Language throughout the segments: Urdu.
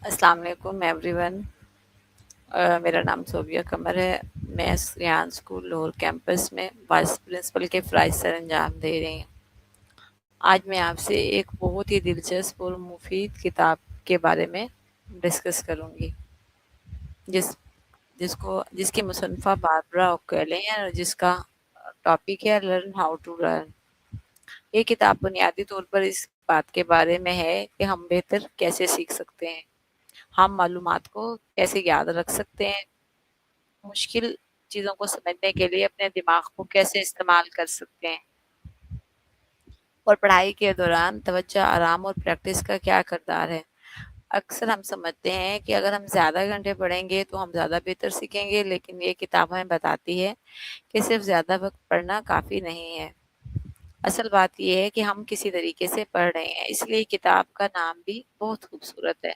السلام علیکم ایوری ون. میرا نام صوبیہ قمر ہے. میں ریحان اسکول لاہور کیمپس میں وائس پرنسپل کے فرائض سر انجام دے رہی ہوں. آج میں آپ سے ایک بہت ہی دلچسپ اور مفید کتاب کے بارے میں ڈسکس کروں گی جس جس کی مصنفہ باربرا اوکیلے ہیں اور جس کا ٹاپک ہے لرن ہاؤ ٹو لرن. یہ کتاب بنیادی طور پر اس بات کے بارے میں ہے کہ ہم بہتر کیسے سیکھ سکتے ہیں، ہم معلومات کو کیسے یاد رکھ سکتے ہیں، مشکل چیزوں کو سمجھنے کے لیے اپنے دماغ کو کیسے استعمال کر سکتے ہیں، اور پڑھائی کے دوران توجہ، آرام اور پریکٹس کا کیا کردار ہے. اکثر ہم سمجھتے ہیں کہ اگر ہم زیادہ گھنٹے پڑھیں گے تو ہم زیادہ بہتر سیکھیں گے، لیکن یہ کتاب ہمیں بتاتی ہے کہ صرف زیادہ وقت پڑھنا کافی نہیں ہے. اصل بات یہ ہے کہ ہم کسی طریقے سے پڑھ رہے ہیں. اس لیے کتاب کا نام بھی بہت خوبصورت ہے،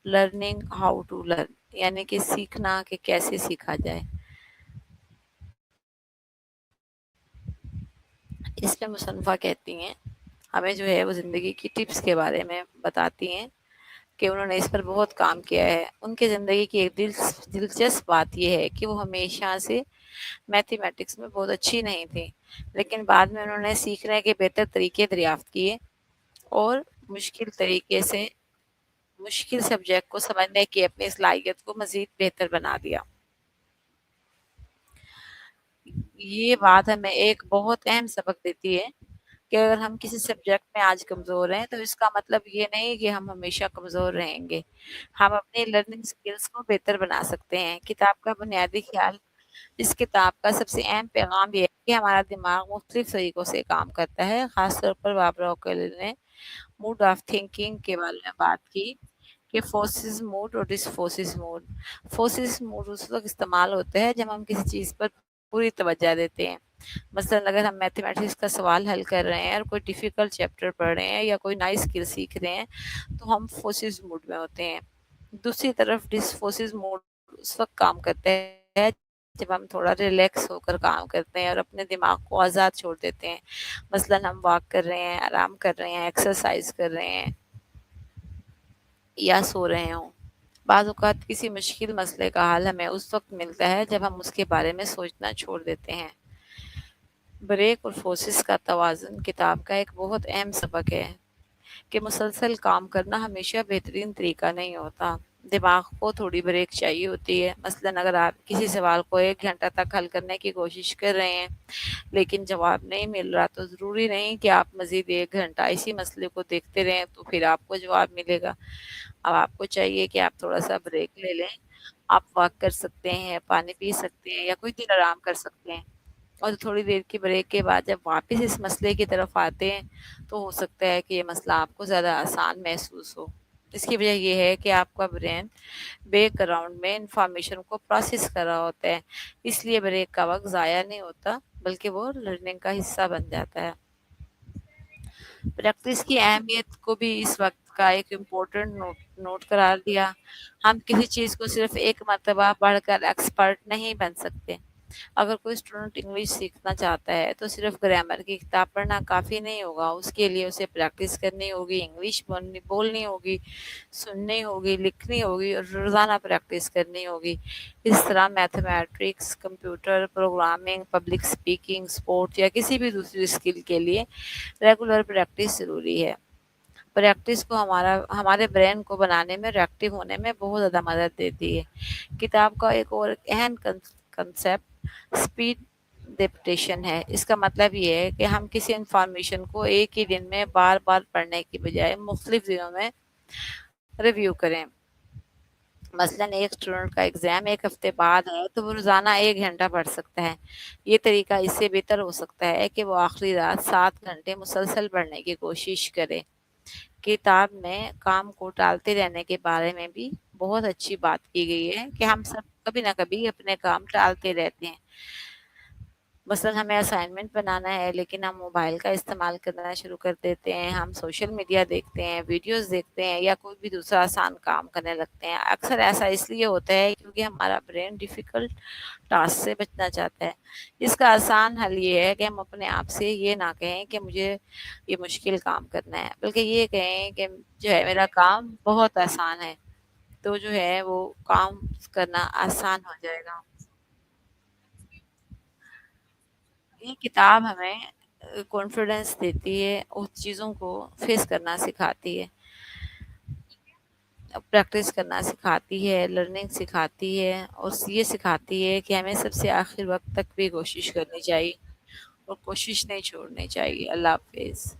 لرننگ ہاؤ ٹو لرن، یعنی کہ سیکھنا کہ کیسے سیکھا جائے. اس میں مصنفہ کہتی ہیں، ہمیں جو ہے وہ زندگی کی ٹپس کے بارے میں بتاتی ہیں کہ انہوں نے اس پر بہت کام کیا ہے. ان کی زندگی کی ایک دلچسپ بات یہ ہے کہ وہ ہمیشہ سے میتھمیٹکس میں بہت اچھی نہیں تھی، لیکن بعد میں انہوں نے سیکھنے کے بہتر طریقے دریافت کیے اور مشکل طریقے سے مشکل سبجیکٹ کو سمجھنے کی اپنی صلاحیت کو مزید بہتر بنا دیا. یہ بات ہمیں ایک بہت اہم سبق دیتی ہے کہ اگر ہم کسی سبجیکٹ میں آج کمزور ہیں تو اس کا مطلب یہ نہیں کہ ہم ہمیشہ کمزور رہیں گے. ہم اپنے لرننگ سکلز کو بہتر بنا سکتے ہیں. کتاب کا بنیادی خیال، اس کتاب کا سب سے اہم پیغام یہ ہے کہ ہمارا دماغ مختلف طریقوں سے کام کرتا ہے. خاص طور پر باربرا اوکیلے نے موڈ آف تھنکنگ کے بارے میں بات کی کہ فورسز موڈ اور ڈس فورسز موڈ. فورسز موڈ اس وقت استعمال ہوتے ہیں جب ہم کسی چیز پر پوری توجہ دیتے ہیں. مثلا اگر ہم میتھمیٹکس کا سوال حل کر رہے ہیں اور کوئی ڈیفیکلٹ چیپٹر پڑھ رہے ہیں یا کوئی نئی اسکل سیکھ رہے ہیں تو ہم فورسز موڈ میں ہوتے ہیں. دوسری طرف ڈس فورسز موڈ اس وقت کام کرتے ہیں جب ہم تھوڑا ریلیکس ہو کر کام کرتے ہیں اور اپنے دماغ کو آزاد چھوڑ دیتے ہیں. مثلا ہم واک کر رہے ہیں، آرام کر رہے ہیں، ایکسرسائز کر رہے ہیں یا سو رہے ہوں. بعض اوقات کسی مشکل مسئلے کا حل ہمیں اس وقت ملتا ہے جب ہم اس کے بارے میں سوچنا چھوڑ دیتے ہیں. بریک اور فورسز کا توازن کتاب کا ایک بہت اہم سبق ہے کہ مسلسل کام کرنا ہمیشہ بہترین طریقہ نہیں ہوتا. دماغ کو تھوڑی بریک چاہیے ہوتی ہے. مثلا اگر آپ کسی سوال کو 1 گھنٹہ تک حل کرنے کی کوشش کر رہے ہیں لیکن جواب نہیں مل رہا تو ضروری نہیں کہ آپ مزید 1 گھنٹہ اسی مسئلے کو دیکھتے رہیں تو پھر آپ کو جواب ملے گا. اب آپ کو چاہیے کہ آپ تھوڑا سا بریک لے لیں. آپ واک کر سکتے ہیں، پانی پی سکتے ہیں یا کوئی دیر آرام کر سکتے ہیں، اور تھوڑی دیر کی بریک کے بعد جب واپس اس مسئلے کی طرف آتے ہیں تو ہو سکتا ہے کہ یہ مسئلہ آپ کو زیادہ آسان محسوس ہو. اس کی وجہ یہ ہے کہ آپ کا برین بیک گراؤنڈ میں انفارمیشن کو پروسیس کر رہا ہوتا ہے. اس لیے بریک کا وقت ضائع نہیں ہوتا بلکہ وہ لرننگ کا حصہ بن جاتا ہے. پریکٹس کی اہمیت کو بھی اس وقت کا ایک امپورٹنٹ نوٹ قرار دیا. ہم کسی چیز کو صرف ایک مرتبہ پڑھ کر ایکسپرٹ نہیں بن سکتے. اگر کوئی اسٹوڈنٹ انگلش سیکھنا چاہتا ہے تو صرف گرامر کی کتاب پڑھنا کافی نہیں ہوگا. اس کے لیے اسے پریکٹس کرنی ہوگی، انگلش بولنی ہوگی، سننی ہوگی، لکھنی ہوگی اور روزانہ پریکٹس کرنی ہوگی. اس طرح mathematics, computer programming, public speaking, sport یا کسی بھی دوسری اسکل کے لیے ریگولر پریکٹس ضروری ہے. پریکٹس کو ہمارے برین کو بنانے میں، ایکٹیو ہونے میں بہت زیادہ مدد دیتی ہے. کتاب کا ایک اور اہم کنسیپٹ اسپیڈ ریپٹیشن ہے. اس کا مطلب یہ ہے کہ ہم کسی انفارمیشن کو ایک ہی دن میں بار بار پڑھنے کی بجائے مختلف دنوں میں ریویو کریں. مثلا ایک اسٹوڈنٹ کا ایگزام 1 ہفتے بعد ہے تو وہ روزانہ 1 گھنٹہ پڑھ سکتا ہے. یہ طریقہ اس سے بہتر ہو سکتا ہے کہ وہ آخری رات 7 گھنٹے مسلسل پڑھنے کی کوشش کرے. کتاب میں کام کو ٹالتے رہنے کے بارے میں بھی بہت اچھی بات کی گئی ہے کہ ہم سب کبھی نہ کبھی اپنے کام ٹالتے رہتے ہیں. مثلا ہمیں اسائنمنٹ بنانا ہے لیکن ہم موبائل کا استعمال کرنا شروع کر دیتے ہیں، ہم سوشل میڈیا دیکھتے ہیں، ویڈیوز دیکھتے ہیں یا کوئی بھی دوسرا آسان کام کرنے لگتے ہیں. اکثر ایسا اس لیے ہوتا ہے کیونکہ ہمارا برین ڈیفیکلٹ ٹاسک سے بچنا چاہتا ہے. اس کا آسان حل یہ ہے کہ ہم اپنے آپ سے یہ نہ کہیں کہ مجھے یہ مشکل کام کرنا ہے، بلکہ یہ کہیں کہ جو ہے میرا کام بہت آسان ہے. تو جو ہے وہ کام کرنا آسان ہو جائے گا۔ یہ کتاب ہمیں کانفیڈینس دیتی ہے، اس چیزوں کو فیس کرنا سکھاتی ہے، پریکٹس کرنا سکھاتی ہے، لرننگ سکھاتی ہے، اور یہ سکھاتی ہے کہ ہمیں سب سے آخر وقت تک بھی کوشش کرنی چاہیے اور کوشش نہیں چھوڑنی چاہیے۔ اللہ حافظ۔